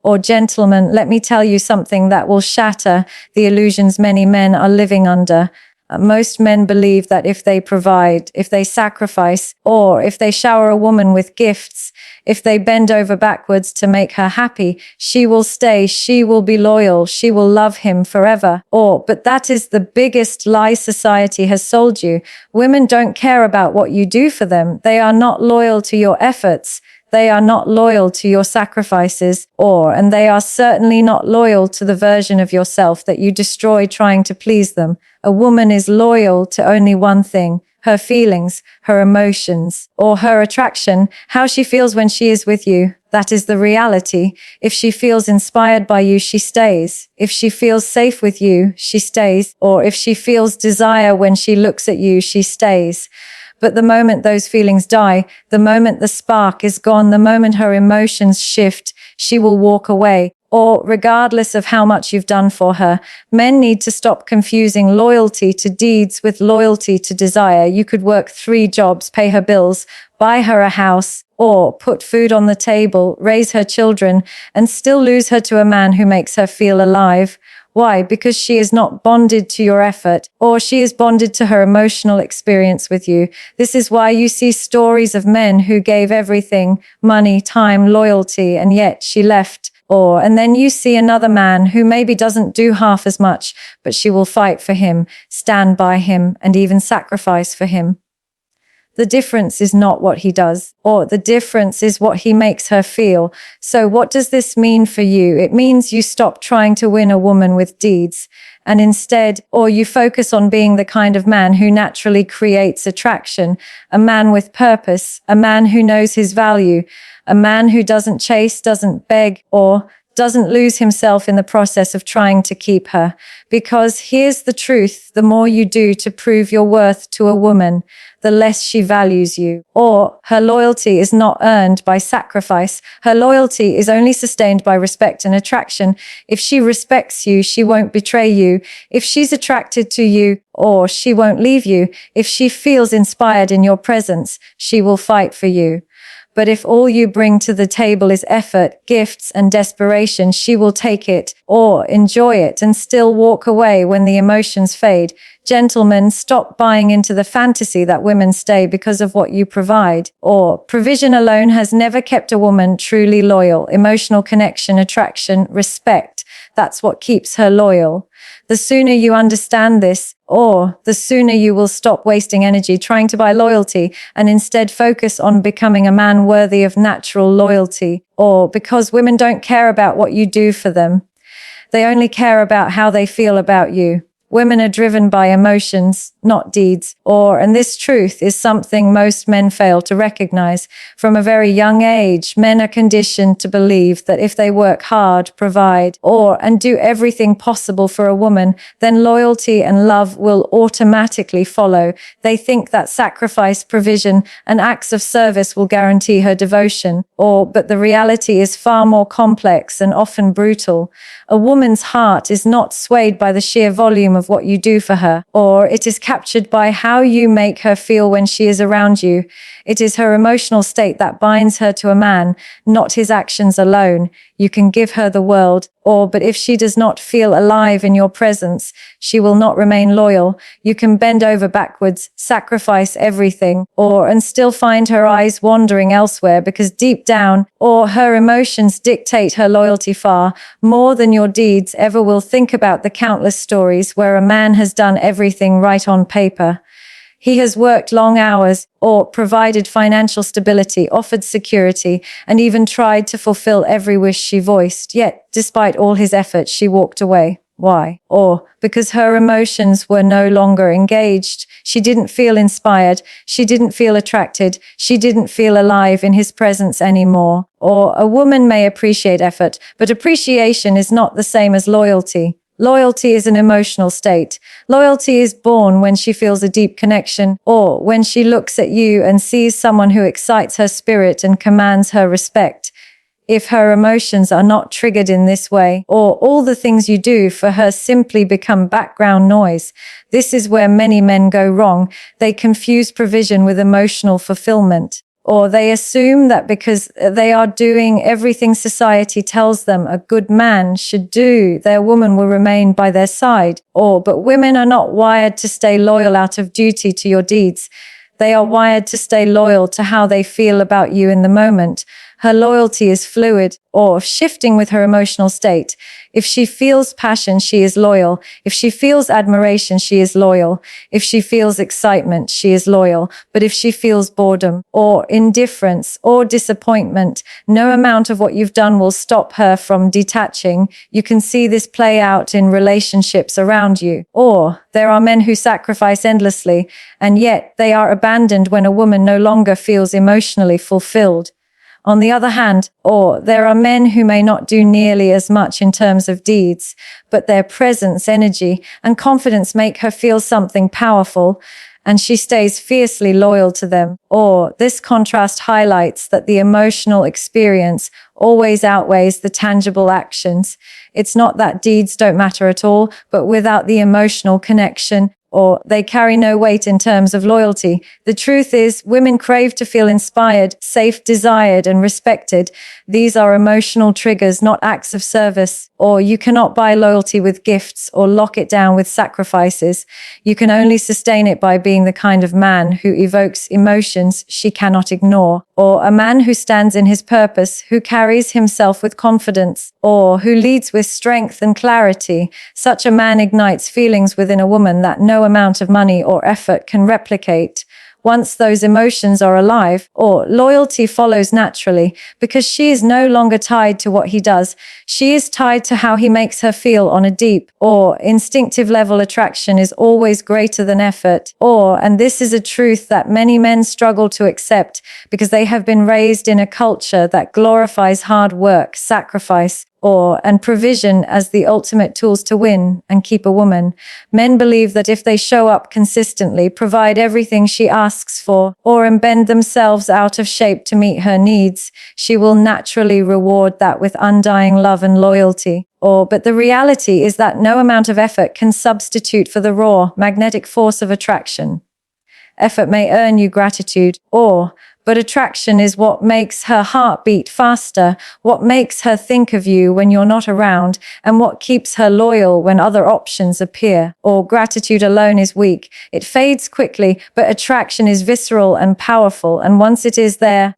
Or gentlemen, let me tell you something that will shatter the illusions many men are living under. Most men believe that if they provide, if they sacrifice, or if they shower a woman with gifts, if they bend over backwards to make her happy, she will stay, she will be loyal, she will love him forever. But that is the biggest lie society has sold you. Women don't care about what you do for them. They are not loyal to your efforts. They are not loyal to your sacrifices, and they are certainly not loyal to the version of yourself that you destroy trying to please them. A woman is loyal to only one thing: her feelings, her emotions, or her attraction, how she feels when she is with you. That is the reality. If she feels inspired by you, she stays. If she feels safe with you, she stays. Or if she feels desire when she looks at you, she stays. But the moment those feelings die, the moment the spark is gone, the moment her emotions shift, she will walk away. Or regardless of how much you've done for her, men need to stop confusing loyalty to deeds with loyalty to desire. You could work 3 jobs, pay her bills, buy her a house, or put food on the table, raise her children, and still lose her to a man who makes her feel alive. Why? Because she is not bonded to your effort, or she is bonded to her emotional experience with you. This is why you see stories of men who gave everything, money, time, loyalty, and yet she left. And then you see another man who maybe doesn't do half as much, but she will fight for him, stand by him, and even sacrifice for him. The difference is not what he does, or the difference is what he makes her feel. So what does this mean for you? It means you stop trying to win a woman with deeds, and instead, you focus on being the kind of man who naturally creates attraction, a man with purpose, a man who knows his value, a man who doesn't chase, doesn't beg, or doesn't lose himself in the process of trying to keep her. Because here's the truth: the more you do to prove your worth to a woman, the less she values you. Or her loyalty is not earned by sacrifice. Her loyalty is only sustained by respect and attraction. If she respects you, she won't betray you. If she's attracted to you, she won't leave you. If she feels inspired in your presence, she will fight for you. But if all you bring to the table is effort, gifts, and desperation, she will take it, or enjoy it, and still walk away when the emotions fade. Gentlemen, stop buying into the fantasy that women stay because of what you provide. Provision alone has never kept a woman truly loyal. Emotional connection, attraction, respect, that's what keeps her loyal. The sooner you understand this, the sooner you will stop wasting energy trying to buy loyalty and instead focus on becoming a man worthy of natural loyalty. Because women don't care about what you do for them. They only care about how they feel about you. Women are driven by emotions, not deeds. And this truth is something most men fail to recognize. From a very young age, men are conditioned to believe that if they work hard, provide, and do everything possible for a woman, then loyalty and love will automatically follow. They think that sacrifice, provision, and acts of service will guarantee her devotion. But the reality is far more complex and often brutal. A woman's heart is not swayed by the sheer volume of what you do for her, it is captured by how you make her feel when she is around you. It is her emotional state that binds her to a man, not his actions alone. You can give her the world, but if she does not feel alive in your presence, she will not remain loyal. You can bend over backwards, sacrifice everything, and still find her eyes wandering elsewhere because deep down, her emotions dictate her loyalty far more than your deeds ever will. Think about the countless stories where a man has done everything right on paper. He has worked long hours, provided financial stability, offered security, and even tried to fulfill every wish she voiced. Yet, despite all his efforts, she walked away. Why? Because her emotions were no longer engaged. She didn't feel inspired. She didn't feel attracted. She didn't feel alive in his presence anymore. A woman may appreciate effort, but appreciation is not the same as loyalty. Loyalty is an emotional state. Loyalty is born when she feels a deep connection, when she looks at you and sees someone who excites her spirit and commands her respect. If her emotions are not triggered in this way, all the things you do for her simply become background noise. This is where many men go wrong. They confuse provision with emotional fulfillment. or they assume that because they are doing everything society tells them a good man should do, their woman will remain by their side. Or, but women are not wired to stay loyal out of duty to your deeds. They are wired to stay loyal to how they feel about you in the moment. Her loyalty is fluid or shifting with her emotional state. If she feels passion, she is loyal. If she feels admiration, she is loyal. If she feels excitement, she is loyal. But if she feels boredom or indifference or disappointment, no amount of what you've done will stop her from detaching. You can see this play out in relationships around you. Or there are men who sacrifice endlessly, and yet they are abandoned when a woman no longer feels emotionally fulfilled. On the other hand, or there are men who may not do nearly as much in terms of deeds, but their presence, energy, and confidence make her feel something powerful, and she stays fiercely loyal to them. Or this contrast highlights that the emotional experience always outweighs the tangible actions. It's not that deeds don't matter at all, but without the emotional connection, or they carry no weight in terms of loyalty. The truth is, women crave to feel inspired, safe, desired, and respected. These are emotional triggers, not acts of service. Or you cannot buy loyalty with gifts or lock it down with sacrifices. You can only sustain it by being the kind of man who evokes emotions she cannot ignore, or a man who stands in his purpose, who carries himself with confidence, or who leads with strength and clarity. Such a man ignites feelings within a woman that no amount of money or effort can replicate. Once those emotions are alive, or loyalty follows naturally, because she is no longer tied to what he does. She is tied to how he makes her feel on a deep or instinctive level. Attraction is always greater than effort. And this is a truth that many men struggle to accept because they have been raised in a culture that glorifies hard work, sacrifice, and provision as the ultimate tools to win and keep a woman. Men believe that if they show up consistently, provide everything she asks for, or bend themselves out of shape to meet her needs, she will naturally reward that with undying love and loyalty. But the reality is that no amount of effort can substitute for the raw, magnetic force of attraction. Effort may earn you gratitude, but attraction is what makes her heart beat faster, what makes her think of you when you're not around, and what keeps her loyal when other options appear. Gratitude alone is weak. It fades quickly, but attraction is visceral and powerful, and once it is there,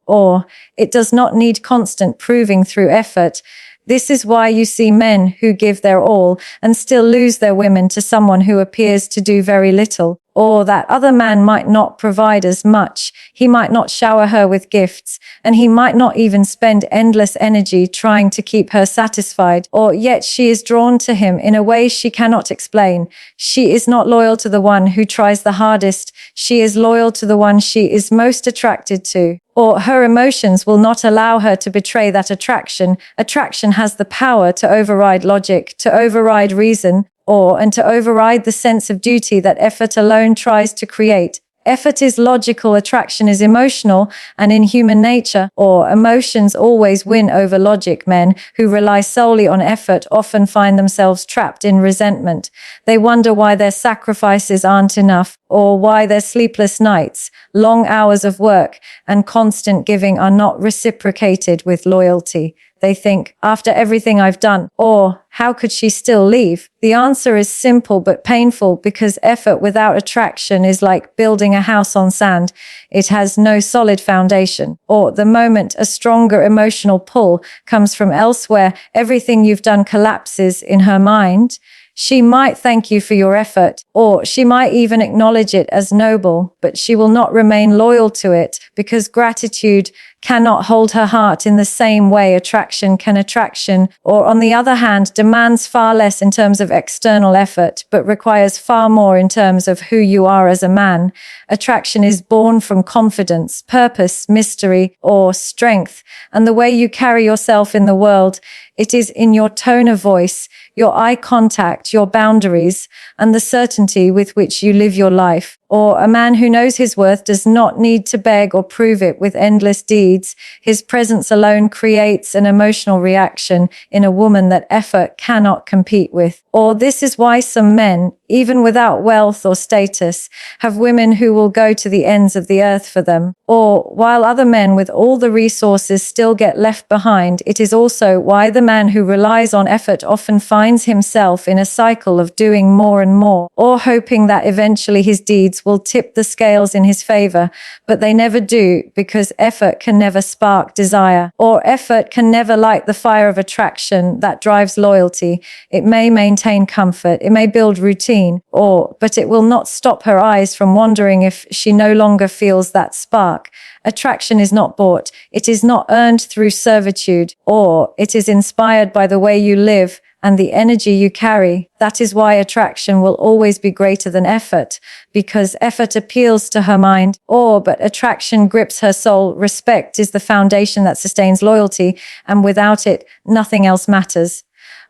it does not need constant proving through effort. This is why you see men who give their all and still lose their women to someone who appears to do very little. Or that other man might not provide as much, he might not shower her with gifts, and he might not even spend endless energy trying to keep her satisfied, yet she is drawn to him in a way she cannot explain. She is not loyal to the one who tries the hardest, she is loyal to the one she is most attracted to. Her emotions will not allow her to betray that attraction. Attraction has the power to override logic, to override reason, and to override the sense of duty that effort alone tries to create. Effort is logical, attraction is emotional, and in human nature, emotions always win over logic. Men who rely solely on effort often find themselves trapped in resentment. They wonder why their sacrifices aren't enough, or why their sleepless nights, long hours of work, and constant giving are not reciprocated with loyalty. They think, after everything I've done, how could she still leave? The answer is simple but painful, because effort without attraction is like building a house on sand. It has no solid foundation. The moment a stronger emotional pull comes from elsewhere, everything you've done collapses in her mind. She might thank you for your effort, or she might even acknowledge it as noble, but she will not remain loyal to it, because gratitude cannot hold her heart in the same way attraction can. Attraction, on the other hand, demands far less in terms of external effort, but requires far more in terms of who you are as a man. Attraction is born from confidence, purpose, mystery, or strength, and the way you carry yourself in the world. It is in your tone of voice, your eye contact, your boundaries, and the certainty with which you live your life. Or a man who knows his worth does not need to beg or prove it with endless deeds. His presence alone creates an emotional reaction in a woman that effort cannot compete with. Or this is why some men, even without wealth or status, have women who will go to the ends of the earth for them. Or while other men with all the resources still get left behind, it is also why the man who relies on effort often finds himself in a cycle of doing more and more, or hoping that eventually his deeds will tip the scales in his favor, but they never do, because effort can never spark desire, or effort can never light the fire of attraction that drives loyalty. It may maintain comfort, it may build routine, but it will not stop her eyes from wandering if she no longer feels that spark. Attraction is not bought, it is not earned through servitude, or it is inspired by the way you live and the energy you carry. That is why attraction will always be greater than effort, because effort appeals to her mind, but attraction grips her soul. Respect is the foundation that sustains loyalty, and without it, nothing else matters.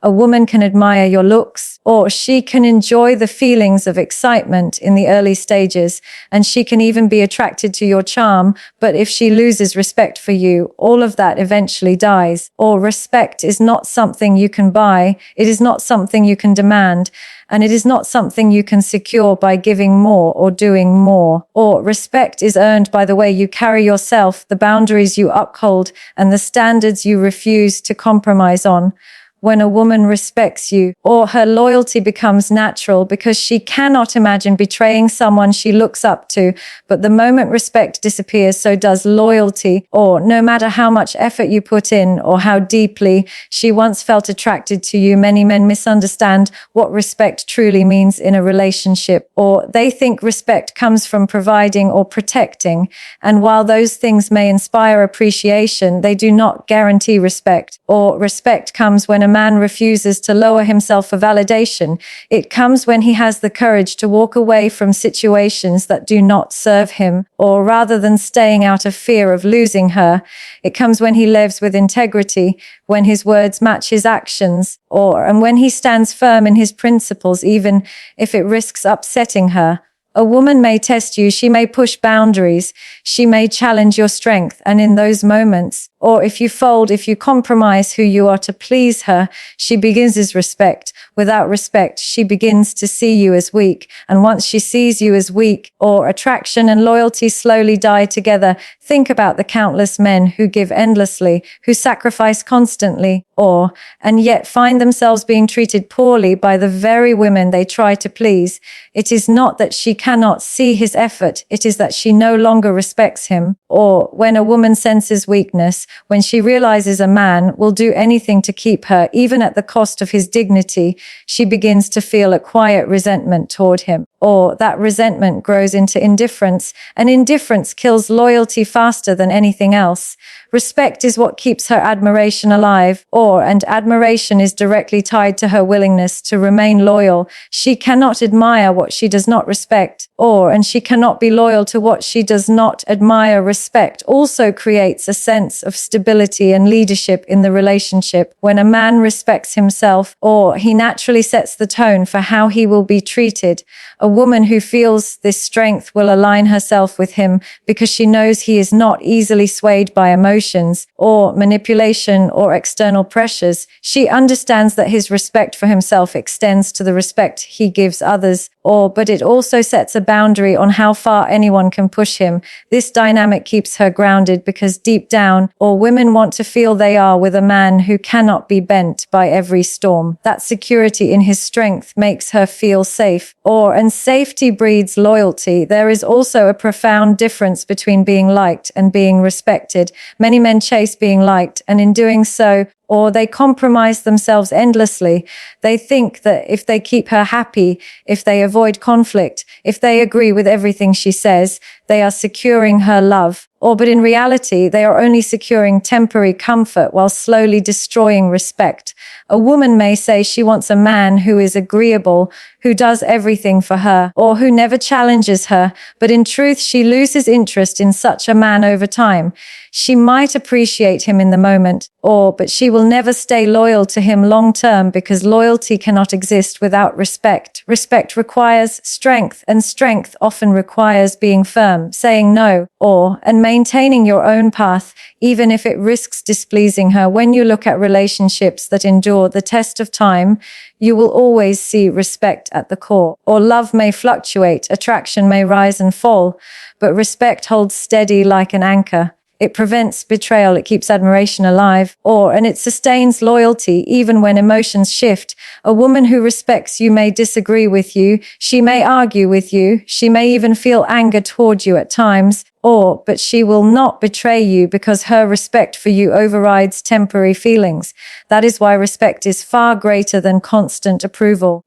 A woman can admire your looks, or she can enjoy the feelings of excitement in the early stages, and she can even be attracted to your charm, but if she loses respect for you, all of that eventually dies. Or respect is not something you can buy, it is not something you can demand, and it is not something you can secure by giving more or doing more. Or respect is earned by the way you carry yourself, the boundaries you uphold, and the standards you refuse to compromise on. When a woman respects you, her loyalty becomes natural because she cannot imagine betraying someone she looks up to. But the moment respect disappears, so does loyalty. Or no matter how much effort you put in or how deeply she once felt attracted to you, many men misunderstand what respect truly means in a relationship. Or they think respect comes from providing or protecting. And while those things may inspire appreciation, they do not guarantee respect. Or respect comes when a man refuses to lower himself for validation. It comes when he has the courage to walk away from situations that do not serve him, or rather than staying out of fear of losing her. It comes when he lives with integrity, when his words match his actions, and when he stands firm in his principles, even if it risks upsetting her. A woman may test you, she may push boundaries, she may challenge your strength, and in those moments, or if you fold, if you compromise who you are to please her, she begins as respect. Without respect, she begins to see you as weak, and once she sees you as weak, attraction and loyalty slowly die together. Think about the countless men who give endlessly, who sacrifice constantly, and yet find themselves being treated poorly by the very women they try to please. It is not that she cannot see his effort, it is that she no longer respects him. Or when a woman senses weakness, when she realizes a man will do anything to keep her, even at the cost of his dignity, she begins to feel a quiet resentment toward him. Or that resentment grows into indifference, and indifference kills loyalty faster than anything else. Respect is what keeps her admiration alive, and admiration is directly tied to her willingness to remain loyal. She cannot admire what she does not respect, and she cannot be loyal to what she does not admire. Respect also creates a sense of stability and leadership in the relationship. When a man respects himself, he naturally sets the tone for how he will be treated. A woman who feels this strength will align herself with him because she knows he is not easily swayed by emotions or manipulation or external pressures. She understands that his respect for himself extends to the respect he gives others, but it also sets a boundary on how far anyone can push him. This dynamic keeps her grounded because deep down, women want to feel they are with a man who cannot be bent by every storm. That security in his strength makes her feel safe, and safety breeds loyalty. There is also a profound difference between being liked and being respected. Many men chase being liked, and in doing so, they compromise themselves endlessly. They think that if they keep her happy, if they avoid conflict, if they agree with everything she says, they are securing her love. But in reality, they are only securing temporary comfort while slowly destroying respect. A woman may say she wants a man who is agreeable, who does everything for her, or who never challenges her, but in truth, she loses interest in such a man over time. She might appreciate him in the moment, but she will never stay loyal to him long term because loyalty cannot exist without respect. Respect requires strength, and strength often requires being firm, saying no, and maintaining your own path, even if it risks displeasing her. When you look at relationships that endure the test of time, you will always see respect at the core. Love may fluctuate, attraction may rise and fall, but respect holds steady like an anchor. It prevents betrayal, it keeps admiration alive, and it sustains loyalty even when emotions shift. A woman who respects you may disagree with you, she may argue with you, she may even feel anger toward you at times, but she will not betray you because her respect for you overrides temporary feelings. That is why respect is far greater than constant approval,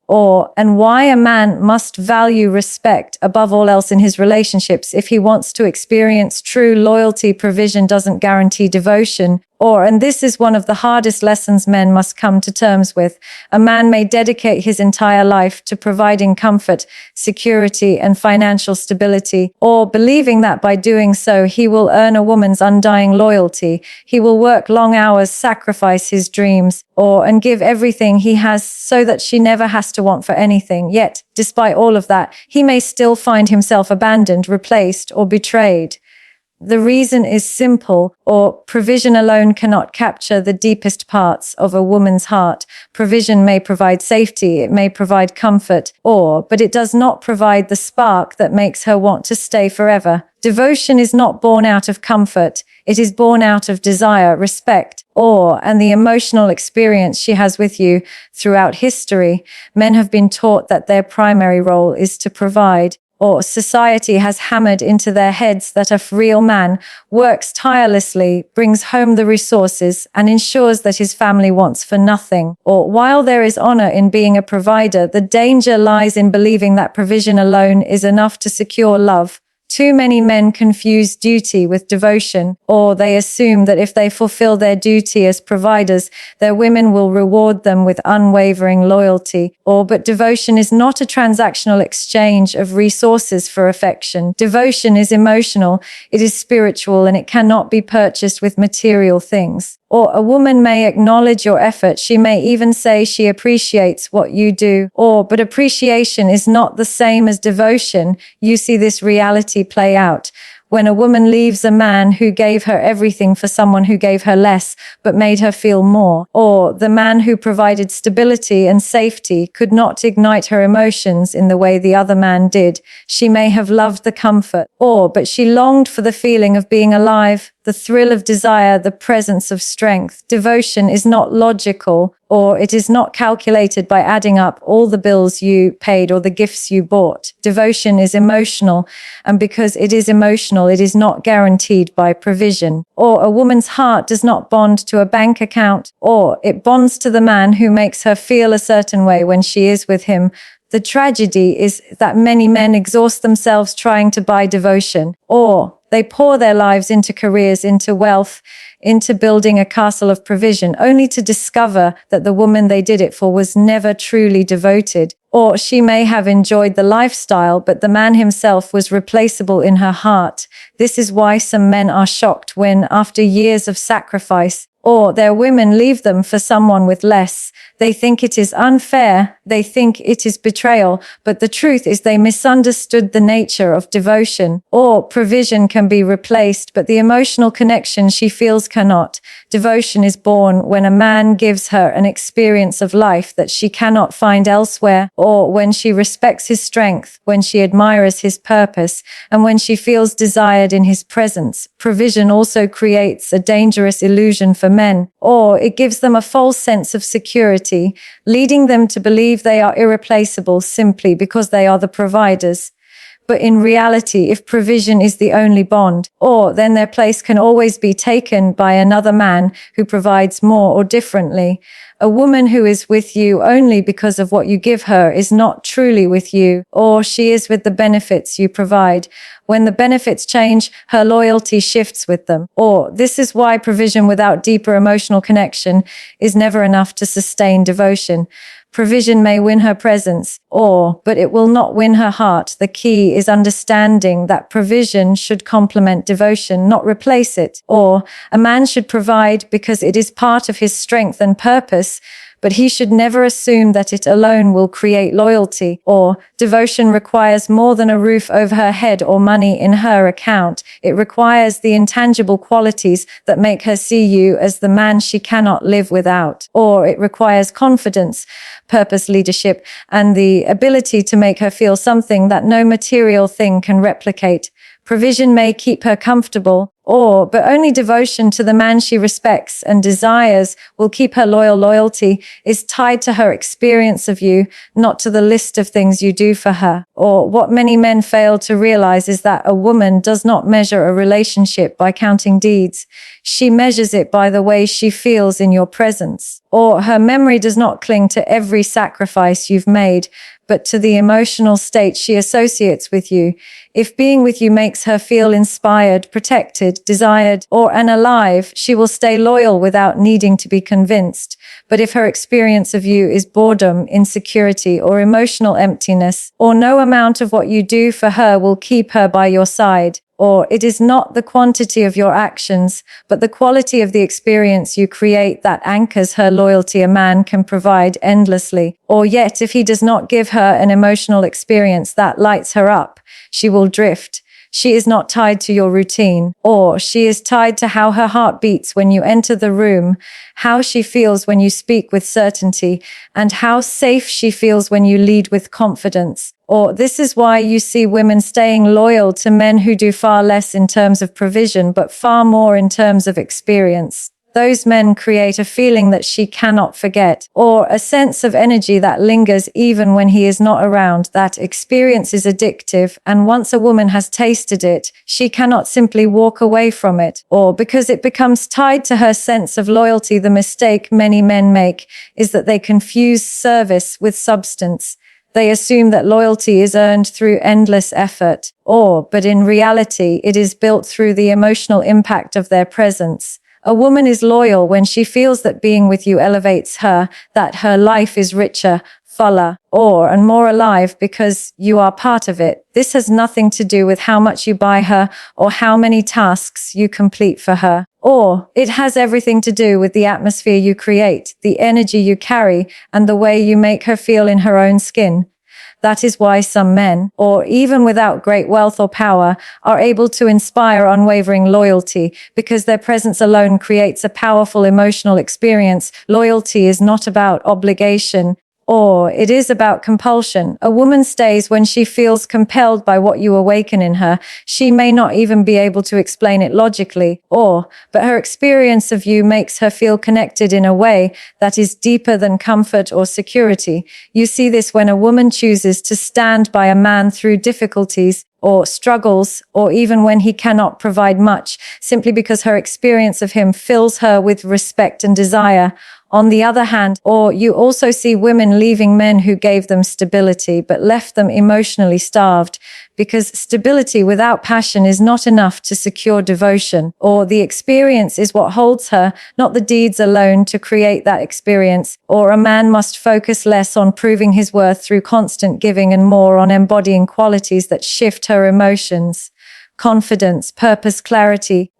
and why a man must value respect above all else in his relationships. If he wants to experience true loyalty, provision doesn't guarantee devotion. And this is one of the hardest lessons men must come to terms with. A man may dedicate his entire life to providing comfort, security, and financial stability, believing that by doing so he will earn a woman's undying loyalty. He will work long hours, sacrifice his dreams, and give everything he has so that she never has to want for anything. Yet, despite all of that, he may still find himself abandoned, replaced, or betrayed. The reason is simple, provision alone cannot capture the deepest parts of a woman's heart. Provision may provide safety, it may provide comfort, but it does not provide the spark that makes her want to stay forever. Devotion is not born out of comfort. It is born out of desire, respect, and the emotional experience she has with you. Throughout history, men have been taught that their primary role is to provide. Society has hammered into their heads that a real man works tirelessly, brings home the resources, and ensures that his family wants for nothing. While there is honor in being a provider, the danger lies in believing that provision alone is enough to secure love. Too many men confuse duty with devotion, they assume that if they fulfill their duty as providers, their women will reward them with unwavering loyalty. But devotion is not a transactional exchange of resources for affection. Devotion is emotional, it is spiritual, and it cannot be purchased with material things. A woman may acknowledge your effort. She may even say she appreciates what you do. But appreciation is not the same as devotion. You see this reality play out. When a woman leaves a man who gave her everything for someone who gave her less, but made her feel more, the man who provided stability and safety could not ignite her emotions in the way the other man did. She may have loved the comfort, but she longed for the feeling of being alive, the thrill of desire, the presence of strength. Devotion is not logical, it is not calculated by adding up all the bills you paid or the gifts you bought. Devotion is emotional, and because it is emotional, it is not guaranteed by provision. A woman's heart does not bond to a bank account, it bonds to the man who makes her feel a certain way when she is with him. The tragedy is that many men exhaust themselves trying to buy devotion, they pour their lives into careers, into wealth, into building a castle of provision, only to discover that the woman they did it for was never truly devoted. She may have enjoyed the lifestyle, but the man himself was replaceable in her heart. This is why some men are shocked when, after years of sacrifice, their women leave them for someone with less. They think it is unfair, they think it is betrayal, but the truth is they misunderstood the nature of devotion. Provision can be replaced, but the emotional connection she feels cannot. Devotion is born when a man gives her an experience of life that she cannot find elsewhere, when she respects his strength, when she admires his purpose, and when she feels desired in his presence. Provision also creates a dangerous illusion for men, it gives them a false sense of security, leading them to believe they are irreplaceable simply because they are the providers. But in reality, if provision is the only bond, then their place can always be taken by another man who provides more or differently. A woman who is with you only because of what you give her is not truly with you, she is with the benefits you provide. When the benefits change, her loyalty shifts with them. This is why provision without deeper emotional connection is never enough to sustain devotion. Provision may win her presence, but it will not win her heart. The key is understanding that provision should complement devotion, not replace it. Or a man should provide because it is part of his strength and purpose, but he should never assume that it alone will create loyalty. Or devotion requires more than a roof over her head or money in her account. It requires the intangible qualities that make her see you as the man she cannot live without. Or it requires confidence, purpose, leadership, and the ability to make her feel something that no material thing can replicate. Provision may keep her comfortable, but only devotion to the man she respects and desires will keep her loyal. Loyalty is tied to her experience of you, not to the list of things you do for her. Or what many men fail to realize is that a woman does not measure a relationship by counting deeds. She measures it by the way she feels in your presence. Or her memory does not cling to every sacrifice you've made, but to the emotional state she associates with you. If being with you makes her feel inspired, protected, desired, and alive, she will stay loyal without needing to be convinced. But if her experience of you is boredom, insecurity, or emotional emptiness, or no amount of what you do for her will keep her by your side, or it is not the quantity of your actions, but the quality of the experience you create that anchors her loyalty. A man can provide endlessly, or yet if he does not give her an emotional experience that lights her up, she will drift. She is not tied to your routine, or she is tied to how her heart beats when you enter the room, how she feels when you speak with certainty, and how safe she feels when you lead with confidence. Or this is why you see women staying loyal to men who do far less in terms of provision, but far more in terms of experience. Those men create a feeling that she cannot forget, or a sense of energy that lingers even when he is not around. That experience is addictive, and once a woman has tasted it, she cannot simply walk away from it, or because it becomes tied to her sense of loyalty. The mistake many men make is that they confuse service with substance. They assume that loyalty is earned through endless effort, but in reality, it is built through the emotional impact of their presence. A woman is loyal when she feels that being with you elevates her, that her life is richer, fuller, and more alive because you are part of it. This has nothing to do with how much you buy her or how many tasks you complete for her. Or it has everything to do with the atmosphere you create, the energy you carry, and the way you make her feel in her own skin. That is why some men, even without great wealth or power, are able to inspire unwavering loyalty because their presence alone creates a powerful emotional experience. Loyalty is not about obligation, it is about compulsion. A woman stays when she feels compelled by what you awaken in her. She may not even be able to explain it logically, but her experience of you makes her feel connected in a way that is deeper than comfort or security. You see this when a woman chooses to stand by a man through difficulties, struggles, or even when he cannot provide much, simply because her experience of him fills her with respect and desire. On the other hand, you also see women leaving men who gave them stability but left them emotionally starved, because stability without passion is not enough to secure devotion, the experience is what holds her, not the deeds alone to create that experience. A man must focus less on proving his worth through constant giving and more on embodying qualities that shift her emotions. Confidence, purpose, clarity,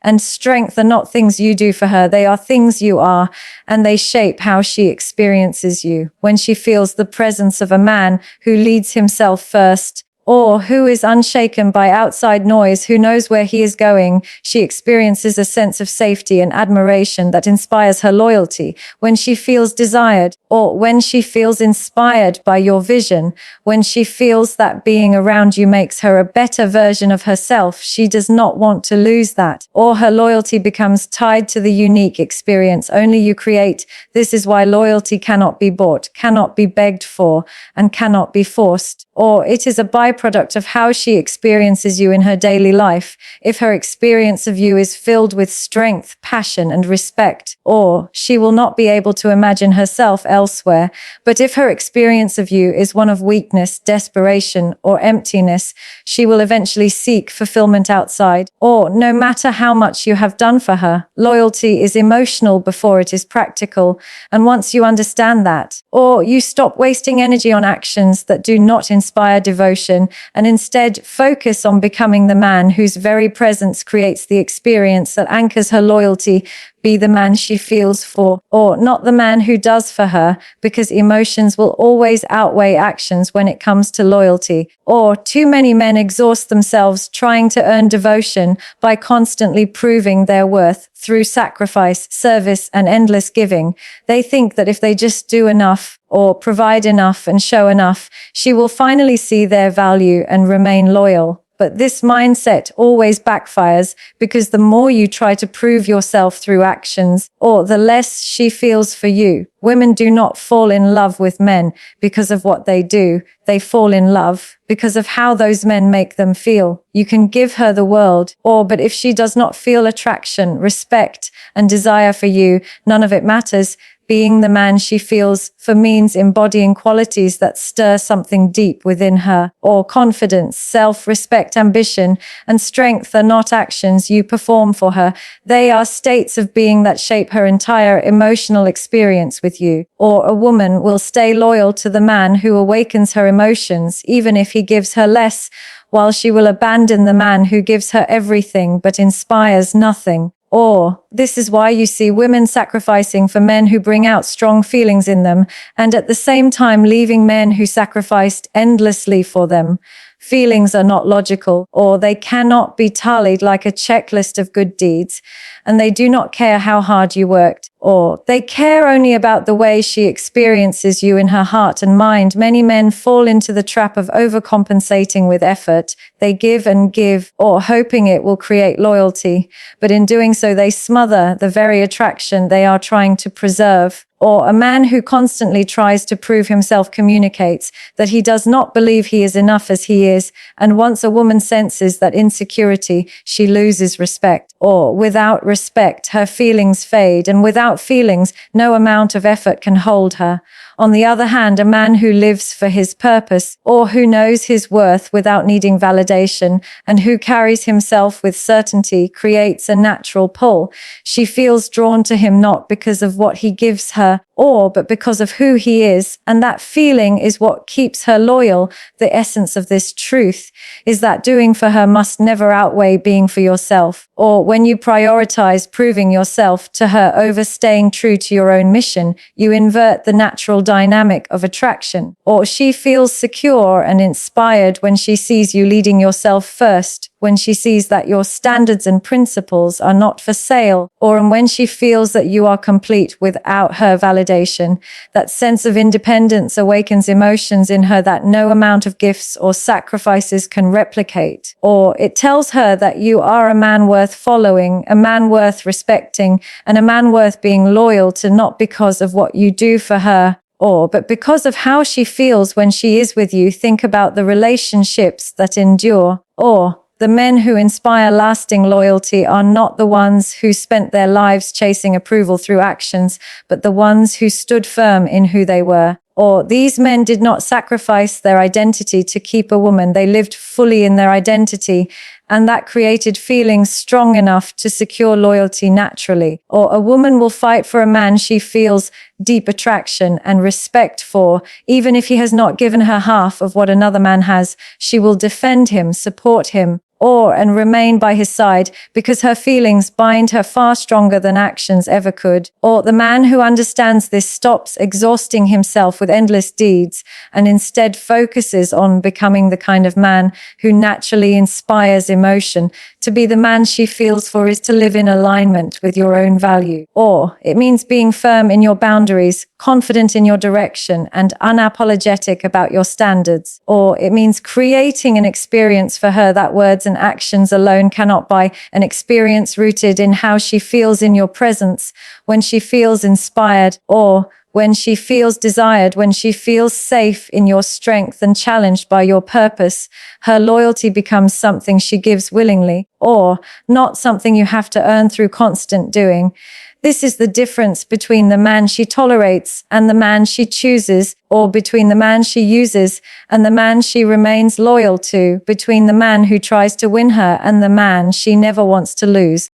and strength are not things you do for her. They are things you are, and they shape how she experiences you. When she feels the presence of a man who leads himself first, who is unshaken by outside noise, who knows where he is going, she experiences a sense of safety and admiration that inspires her loyalty. When she feels desired, when she feels inspired by your vision, when she feels that being around you makes her a better version of herself, she does not want to lose that. Her loyalty becomes tied to the unique experience only you create. This is why loyalty cannot be bought, cannot be begged for, and cannot be forced. It is a byproduct byproduct of how she experiences you in her daily life. If her experience of you is filled with strength, passion, and respect, or she will not be able to imagine herself elsewhere. But if her experience of you is one of weakness, desperation, or emptiness, she will eventually seek fulfillment outside. Or no matter how much you have done for her, loyalty is emotional before it is practical. And once you understand that, or you stop wasting energy on actions that do not inspire devotion and instead focus on becoming the man whose very presence creates the experience that anchors her loyalty, be the man she feels for, or not the man who does for her, because emotions will always outweigh actions when it comes to loyalty. Or too many men exhaust themselves trying to earn devotion by constantly proving their worth through sacrifice, service, and endless giving. They think that if they just do enough, or provide enough and show enough, she will finally see their value and remain loyal. But this mindset always backfires, because the more you try to prove yourself through actions, or the less she feels for you. Women do not fall in love with men because of what they do. They fall in love because of how those men make them feel. You can give her the world, but if she does not feel attraction, respect, and desire for you, none of it matters. Being the man she feels for means embodying qualities that stir something deep within her, or confidence, self-respect, ambition, and strength are not actions you perform for her. They are states of being that shape her entire emotional experience with you. Or a woman will stay loyal to the man who awakens her emotions, even if he gives her less, while she will abandon the man who gives her everything but inspires nothing. Or, this is why you see women sacrificing for men who bring out strong feelings in them, and at the same time leaving men who sacrificed endlessly for them. Feelings are not logical, or they cannot be tallied like a checklist of good deeds, and they do not care how hard you worked, or they care only about the way she experiences you in her heart and mind. Many men fall into the trap of overcompensating with effort. They give and give, or hoping it will create loyalty, but in doing so they smother the very attraction they are trying to preserve. Or a man who constantly tries to prove himself communicates that he does not believe he is enough as he is, and once a woman senses that insecurity, she loses respect. Or without respect, her feelings fade, and without feelings, no amount of effort can hold her. On the other hand, a man who lives for his purpose, or who knows his worth without needing validation, and who carries himself with certainty, creates a natural pull. She feels drawn to him not because of what he gives her, but because of who he is, and that feeling is what keeps her loyal. The essence of this truth is that doing for her must never outweigh being for yourself. Or when you prioritize proving yourself to her over staying true to your own mission, you invert the natural dynamic of attraction. Or she feels secure and inspired when she sees you leading yourself first, when she sees that your standards and principles are not for sale, or when she feels that you are complete without her validation. That sense of independence awakens emotions in her that no amount of gifts or sacrifices can replicate. Or it tells her that you are a man worth following, a man worth respecting, and a man worth being loyal to, not because of what you do for her, but because of how she feels when she is with you. Think about the relationships that endure. The men who inspire lasting loyalty are not the ones who spent their lives chasing approval through actions, but the ones who stood firm in who they were. These men did not sacrifice their identity to keep a woman. They lived fully in their identity, and that created feelings strong enough to secure loyalty naturally. Or a woman will fight for a man she feels deep attraction and respect for, even if he has not given her half of what another man has. She will defend him, support him, and remain by his side, because her feelings bind her far stronger than actions ever could. The man who understands this stops exhausting himself with endless deeds and instead focuses on becoming the kind of man who naturally inspires emotion. To be the man she feels for is to live in alignment with your own value. It means being firm in your boundaries, confident in your direction, and unapologetic about your standards. It means creating an experience for her that words and actions alone cannot buy, an experience rooted in how she feels in your presence, when she feels inspired, when she feels desired, when she feels safe in your strength and challenged by your purpose, her loyalty becomes something she gives willingly, or not something you have to earn through constant doing. This is the difference between the man she tolerates and the man she chooses, or between the man she uses and the man she remains loyal to, between the man who tries to win her and the man she never wants to lose.